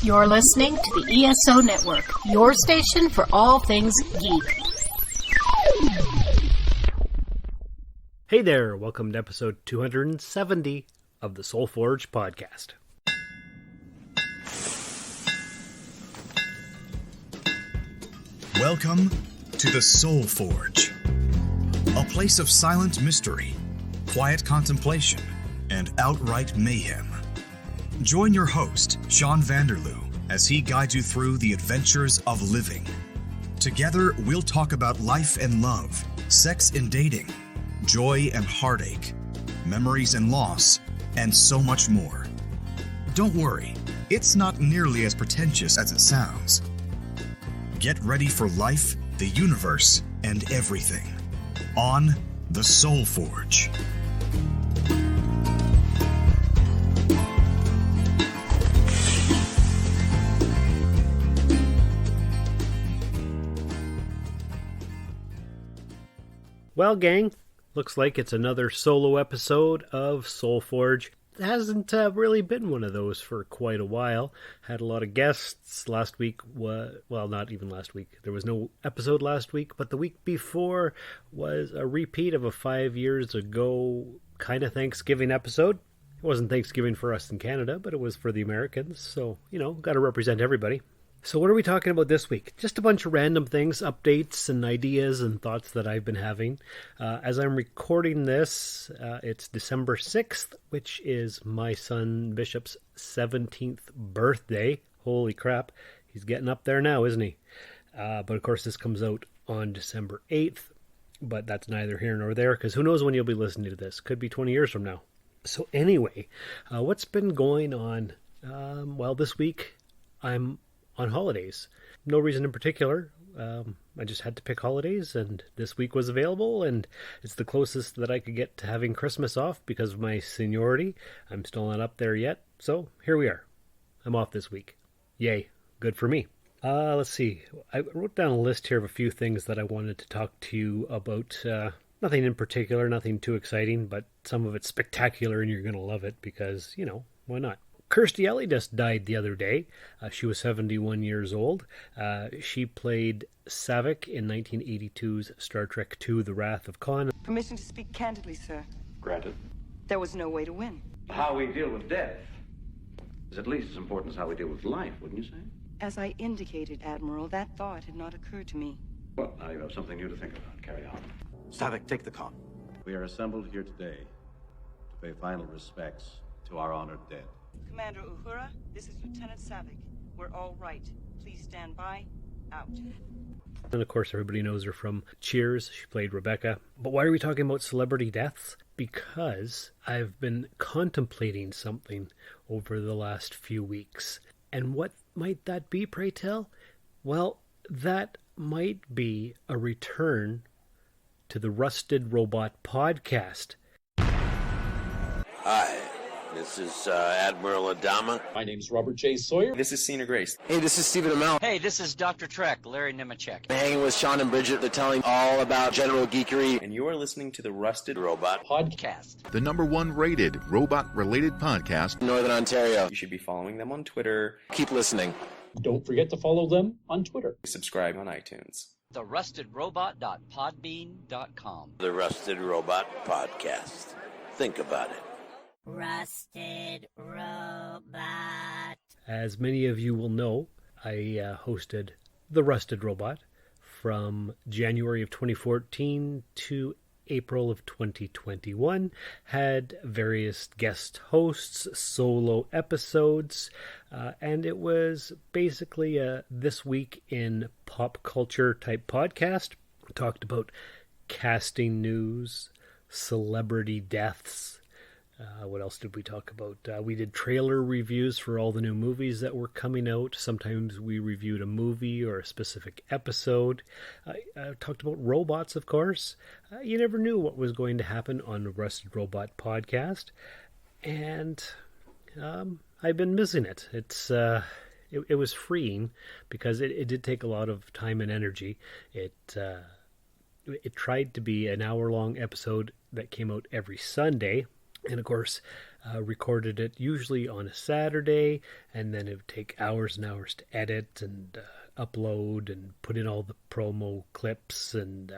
You're listening to the ESO Network, your station for all things geek. Hey there, welcome to episode 270 of the Soul Forge podcast. Welcome to the Soul Forge, a place of silent mystery, quiet contemplation, and outright mayhem. Join your host, Shawn as he guides you through the adventures of living. Together, we'll talk about life and love, sex and dating, joy and heartache, memories and loss, and so much more. Don't worry, it's not nearly as pretentious as it sounds. Get ready for life, the universe, and everything on the Soul Forge. Well, gang, looks like it's another solo episode of Soul Forge. It hasn't really been one of those for quite a while. Had a lot of guests last week. Well, not even last week. There was no episode last week, but the week before was a repeat of a 5 years ago kind of Thanksgiving episode. It wasn't Thanksgiving for us in Canada, but it was for the Americans. So, got to represent everybody. So what are we talking about this week? Just a bunch of random things, updates and ideas and thoughts that I've been having. As I'm recording this, it's December 6th, which is my son Bishop's 17th birthday. Holy crap, he's getting up there now, isn't he? But of course this comes out on December 8th, but that's neither here nor there, because who knows when you'll be listening to this. Could be 20 years from now. So anyway, what's been going on? This week I'm on holidays. No reason in particular. I just had to pick holidays, and this week was available, and it's the closest that I could get to having Christmas off because of my seniority. I'm still not up there yet, so here we are. I'm off this week. Yay, good for me. Let's see. I wrote down a list here of a few things that I wanted to talk to you about. Nothing in particular, nothing too exciting, but some of it's spectacular, and you're going to love it because, why not? Kirstie Alley just died the other day. She was 71 years old. She played Saavik in 1982's Star Trek II, The Wrath of Khan. Permission to speak candidly, sir. Granted. There was no way to win. How we deal with death is at least as important as how we deal with life, wouldn't you say? As I indicated, Admiral, that thought had not occurred to me. Well, now you have something new to think about. Carry on. Saavik, take the con. We are assembled here today to pay final respects to our honored dead. Commander Uhura, this is Lieutenant Saavik. We're all right. Please stand by. Out. And of course, everybody knows her from Cheers. She played Rebecca. But why are we talking about celebrity deaths? Because I've been contemplating something over the last few weeks. And what might that be, pray tell? Well, that might be a return to the Rusted Robot podcast. Hi. This is Admiral Adama. My name's Robert J. Sawyer. This is Cena Grace. Hey, this is Stephen Amell. Hey, this is Dr. Trek, Larry Nemechek. I'm hanging with Shawn and Bridget. They're telling all about general geekery. And you are listening to the Rusted Robot Podcast. The #1 rated robot-related podcast in Northern Ontario. You should be following them on Twitter. Keep listening. Don't forget to follow them on Twitter. Subscribe on iTunes. TheRustedRobot.podbean.com. The Rusted Robot Podcast. Think about it. Rusted Robot. As many of you will know, I hosted The Rusted Robot from January of 2014 to April of 2021. Had various guest hosts, solo episodes, and it was basically a This Week in Pop Culture type podcast. We talked about casting news, celebrity deaths. What else did we talk about? We did trailer reviews for all the new movies that were coming out. Sometimes we reviewed a movie or a specific episode. I talked about robots, of course. You never knew what was going to happen on the Rusted Robot podcast. And I've been missing it. It was freeing because it did take a lot of time and energy. It tried to be an hour-long episode that came out every Sunday, And of course, recorded it usually on a Saturday, and then it would take hours and hours to edit and upload and put in all the promo clips and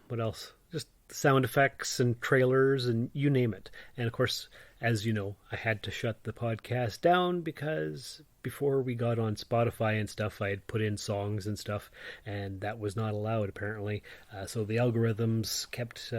what else? Just sound effects and trailers and you name it. And of course, as you know, I had to shut the podcast down because before we got on Spotify and stuff, I had put in songs and stuff, and that was not allowed apparently. So the algorithms kept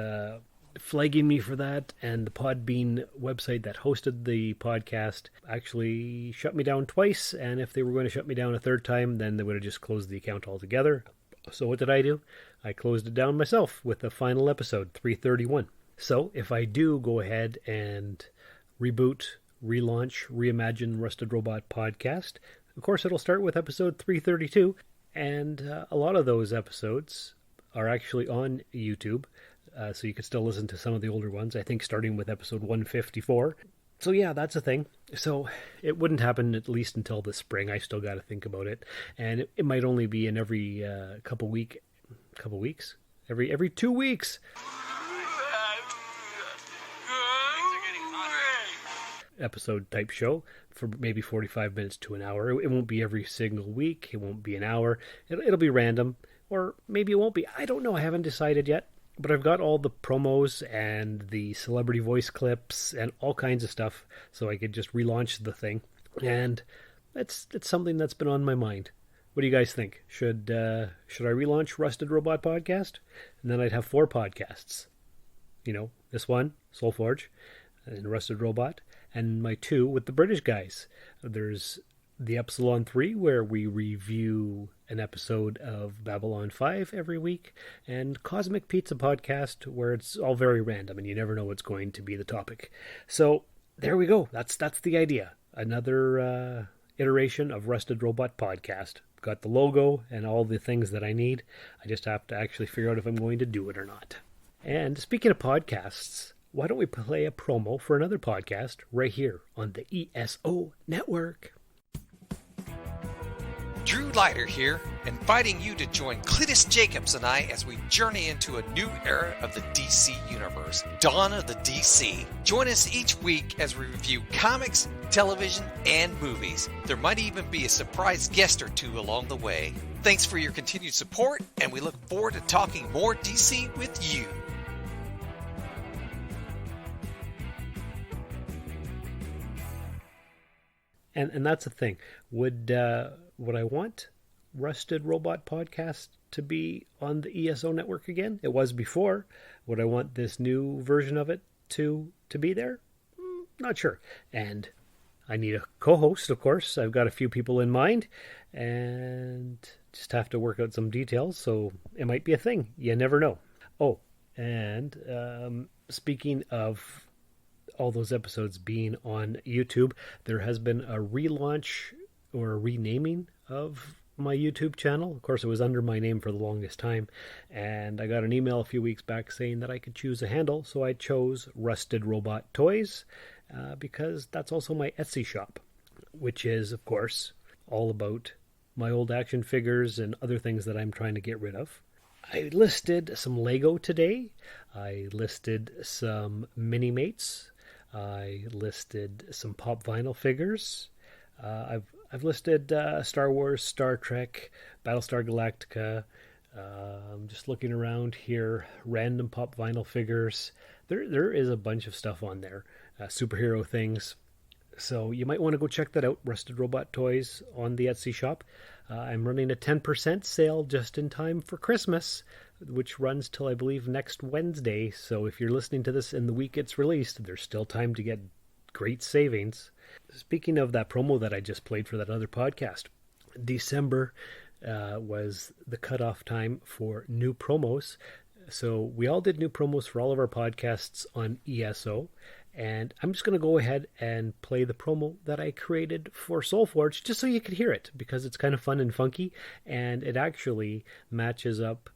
flagging me for that, and the Podbean website that hosted the podcast actually shut me down twice, and if they were going to shut me down a third time, then they would have just closed the account altogether. So what did I do? I closed it down myself with the final episode, 331. So if I do go ahead and reboot, relaunch, reimagine Rusted Robot podcast, of course it'll start with episode 332, and a lot of those episodes are actually on YouTube. So you could still listen to some of the older ones, I think starting with episode 154. So yeah, that's a thing. So it wouldn't happen at least until the spring. I still got to think about it. And it might only be in every couple weeks? Every 2 weeks. Episode type show for maybe 45 minutes to an hour. It won't be every single week. It won't be an hour. It'll be random. Or maybe it won't be. I don't know. I haven't decided yet. But I've got all the promos and the celebrity voice clips and all kinds of stuff, so I could just relaunch the thing. And it's something that's been on my mind. What do you guys think? Should I relaunch Rusted Robot Podcast? And then I'd have 4 podcasts. You know, this one, Soul Forge, and Rusted Robot, and my 2 with the British guys. There's the Epsilon 3, where we review an episode of Babylon 5 every week, and Cosmic Pizza Podcast, where it's all very random and you never know what's going to be the topic. So there we go. That's the idea. Another iteration of Rusted Robot Podcast. Got the logo and all the things that I need. I just have to actually figure out if I'm going to do it or not. And speaking of podcasts, why don't we play a promo for another podcast right here on the ESO Network? Drew Leiter here, inviting you to join Cletus Jacobs and I as we journey into a new era of the DC Universe, Dawn of the DC. Join us each week as we review comics, television, and movies. There might even be a surprise guest or 2 along the way. Thanks for your continued support, and we look forward to talking more DC with you. And that's the thing. Would I want Rusted Robot Podcast to be on the ESO network again? It was before. Would I want this new version of it to be there? Not sure. And I need a co-host, of course. I've got a few people in mind and just have to work out some details, so it might be a thing. You never know. Oh, and speaking of all those episodes being on YouTube, there has been a relaunch or a renaming of my YouTube channel. Of course, it was under my name for the longest time, and I got an email a few weeks back saying that I could choose a handle, so I chose Rusted Robot Toys, because that's also my Etsy shop, which is, of course, all about my old action figures and other things that I'm trying to get rid of. I listed some Lego today. I listed some Mini-Mates. I listed some pop vinyl figures. I've listed Star Wars, Star Trek, Battlestar Galactica. I'm just looking around here. Random pop vinyl figures. There is a bunch of stuff on there. Superhero things. So you might want to go check that out. Rusted Robot Toys on the Etsy shop. I'm running a 10% sale just in time for Christmas, which runs till I believe next Wednesday. So if you're listening to this in the week it's released, there's still time to get great savings. Speaking of that promo that I just played for that other podcast, December was the cutoff time for new promos. So we all did new promos for all of our podcasts on ESO. And I'm just going to go ahead and play the promo that I created for Soulforge just so you could hear it, because it's kind of fun and funky, and it actually matches up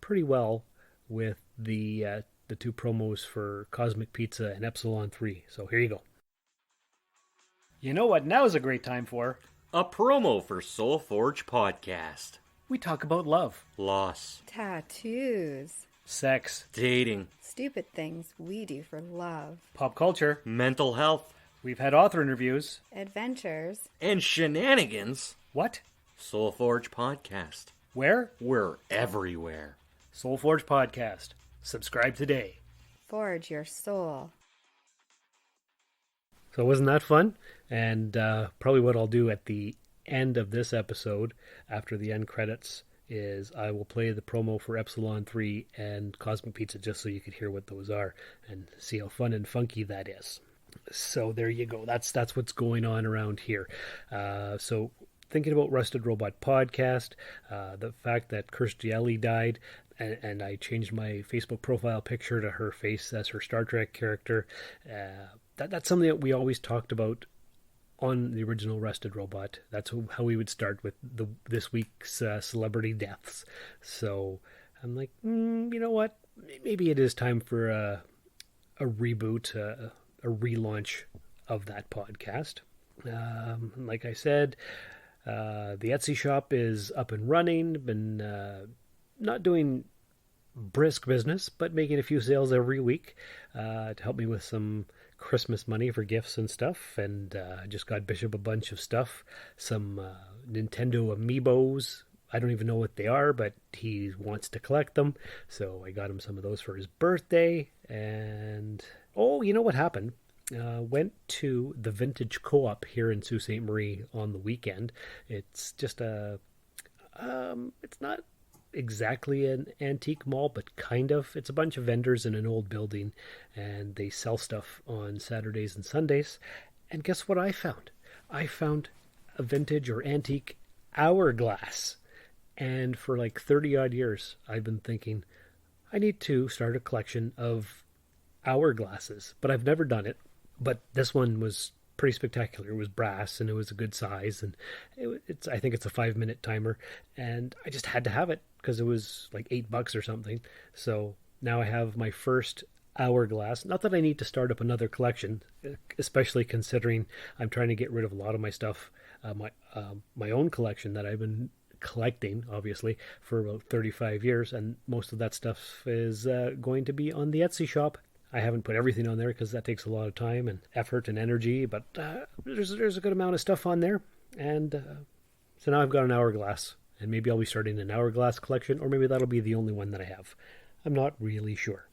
pretty well with the 2 promos for Cosmic Pizza and Epsilon 3. So here you go. You know what now is a great time for? A promo for Soulforge Podcast. We talk about love, loss, tattoos, sex, dating, stupid things we do for love, pop culture, mental health. We've had author interviews, adventures, and shenanigans. What? Soulforge Podcast. Where? We're everywhere. Soulforge Podcast. Subscribe today. Forge your soul. So wasn't that fun? And probably what I'll do at the end of this episode, after the end credits, is I will play the promo for Epsilon 3 and Cosmic Pizza just so you could hear what those are and see how fun and funky that is. So there you go. That's what's going on around here. So thinking about Rusted Robot Podcast, the fact that Kirstie Alley died, and I changed my Facebook profile picture to her face as her Star Trek character. That's something that we always talked about on the original Rusted Robot. That's how we would start with this week's celebrity deaths. So I'm like, you know what? Maybe it is time for a reboot, a relaunch of that podcast. Like I said, the Etsy shop is up and running. Been not doing brisk business, but making a few sales every week to help me with some Christmas money for gifts and stuff. And I just got Bishop a bunch of stuff, some Nintendo amiibos. I don't even know what they are, but he wants to collect them, so I got him some of those for his birthday. And you know what happened? Went to the Vintage Co-op here in Sault Ste. Marie on the weekend. It's just it's not exactly an antique mall, but kind of. It's a bunch of vendors in an old building, and they sell stuff on Saturdays and Sundays. And guess what I found? I found a vintage or antique hourglass. And for like 30 odd years, I've been thinking, I need to start a collection of hourglasses, but I've never done it. But this one was pretty spectacular. It was brass and it was a good size, and I think it's a 5-minute timer, and I just had to have it because it was like $8 or something. So now I have my first hourglass. Not that I need to start up another collection, especially considering I'm trying to get rid of a lot of my stuff, my own collection that I've been collecting, obviously, for about 35 years, and most of that stuff is going to be on the Etsy shop. I haven't put everything on there because that takes a lot of time and effort and energy, but there's a good amount of stuff on there. And so now I've got an hourglass, and maybe I'll be starting an hourglass collection, or maybe that'll be the only one that I have. I'm not really sure.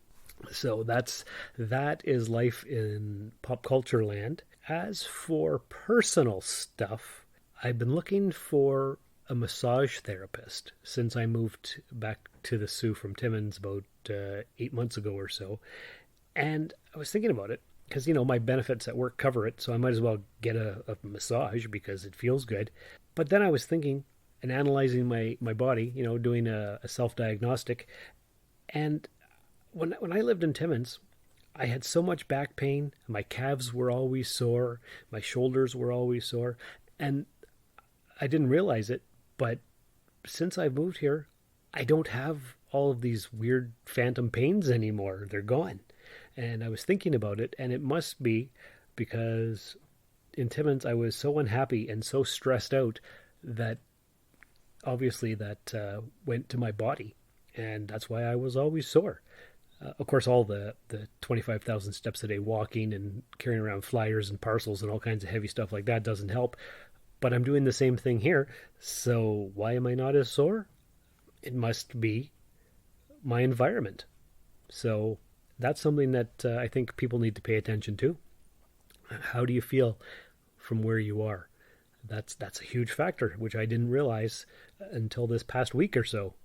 So that is life in pop culture land. As for personal stuff, I've been looking for a massage therapist since I moved back to the Soo from Timmins about 8 months ago or so. And I was thinking about it because, my benefits at work cover it, so I might as well get a massage because it feels good. But then I was thinking and analyzing my body, doing a self-diagnostic. And when I lived in Timmins, I had so much back pain. My calves were always sore. My shoulders were always sore. And I didn't realize it, but since I've moved here, I don't have all of these weird phantom pains anymore. They're gone. And I was thinking about it, and it must be because in Timmins I was so unhappy and so stressed out that obviously that went to my body, and that's why I was always sore. Of course, all the 25,000 steps a day walking and carrying around flyers and parcels and all kinds of heavy stuff like that doesn't help. But I'm doing the same thing here, so why am I not as sore? It must be my environment. So that's something that I think people need to pay attention to. How do you feel from where you are? That's a huge factor, which I didn't realize until this past week or so.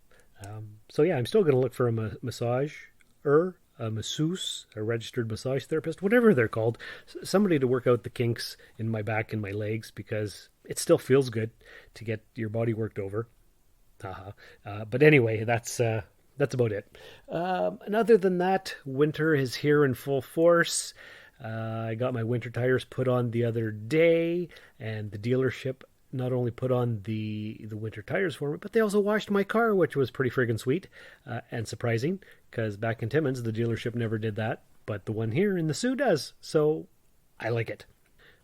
So yeah, I'm still going to look for a a masseuse, a registered massage therapist, whatever they're called, somebody to work out the kinks in my back and my legs, because it still feels good to get your body worked over. But anyway, that's about it. And other than that, winter is here in full force. I got my winter tires put on the other day, and the dealership not only put on the winter tires for me, but they also washed my car, which was pretty friggin' sweet and surprising, because back in Timmins, the dealership never did that, but the one here in the Soo does, so I like it.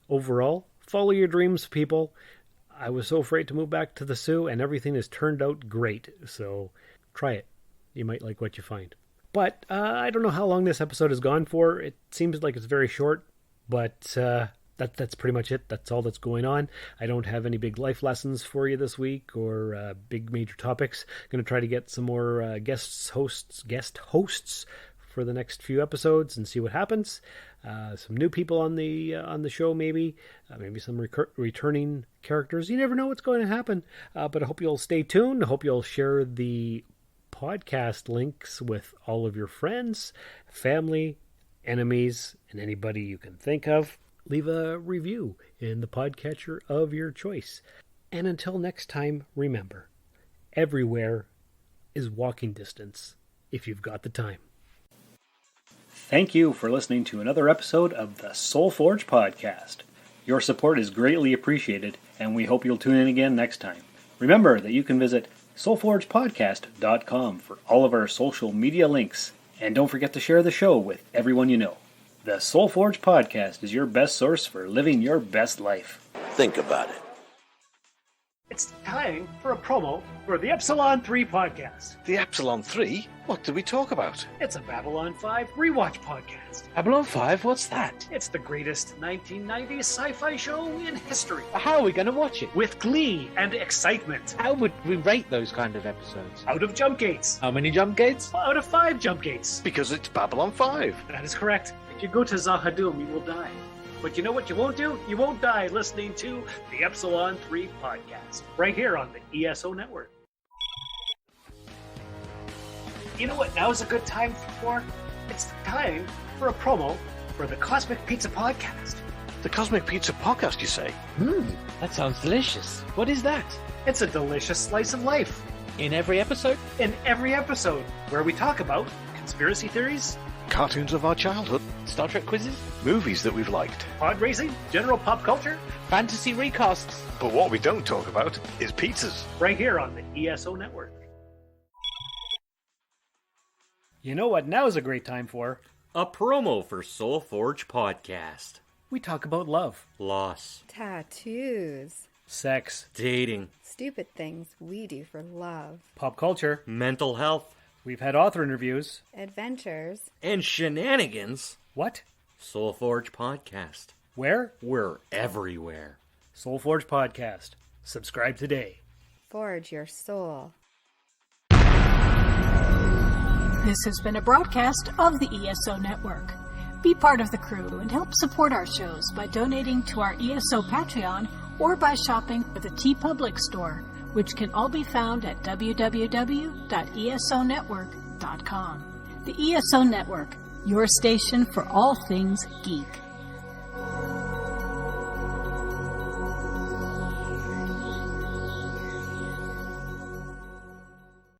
Overall, follow your dreams, people. I was so afraid to move back to the Soo, and everything has turned out great, so try it. You might like what you find. But I don't know how long this episode has gone for. It seems like it's very short, but that's pretty much it. That's all that's going on. I don't have any big life lessons for you this week or big major topics. I'm going to try to get some more guest hosts for the next few episodes and see what happens. Some new people on the show, maybe some returning characters. You never know what's going to happen. But I hope you'll stay tuned. I hope you'll share the podcast links with all of your friends, family, enemies, and anybody you can think of. Leave a review in the podcatcher of your choice. And until next time, remember, everywhere is walking distance if you've got the time. Thank you for listening to another episode of the Soul Forge podcast. Your support is greatly appreciated, and we hope you'll tune in again next time. Remember that you can visit soulforgepodcast.com for all of our social media links, and don't forget to share the show with everyone you know. The Soul Forge podcast is your best source for living your best life. Think about it. It's time for a promo for the Epsilon 3 podcast. The Epsilon 3? What do we talk about? It's a Babylon 5 rewatch podcast. Babylon 5? What's that? It's the greatest 1990s sci-fi show in history. How are we going to watch it? With glee and excitement. How would we rate those kind of episodes? Out of jump gates. How many jump gates? Out of 5 jump gates. Because it's Babylon 5. That is correct. If you go to Zahadum, you will die. But you know what you won't do? You won't die listening to the Epsilon 3 podcast, right here on the ESO Network. You know what now's a good time for? It's the time for a promo for the Cosmic Pizza Podcast. The Cosmic Pizza Podcast, you say? That sounds delicious. What is that? It's a delicious slice of life. In every episode? In every episode, where we talk about conspiracy theories, cartoons of our childhood, Star Trek quizzes, movies that we've liked, pod racing, general pop culture, fantasy recasts. But what we don't talk about is pizzas. Right here on the ESO Network. You know what now is a great time for? A promo for Soul Forge podcast. We talk about love, loss, tattoos, sex, dating, stupid things we do for love, pop culture, mental health. We've had author interviews, adventures, and shenanigans. What? Soul Forge podcast. Where? We're everywhere. Soul Forge podcast. Subscribe today. Forge your soul. This has been a broadcast of the ESO Network. Be part of the crew and help support our shows by donating to our ESO Patreon or by shopping at the TeePublic store, which can all be found at www.esonetwork.com. The ESO Network, your station for all things geek.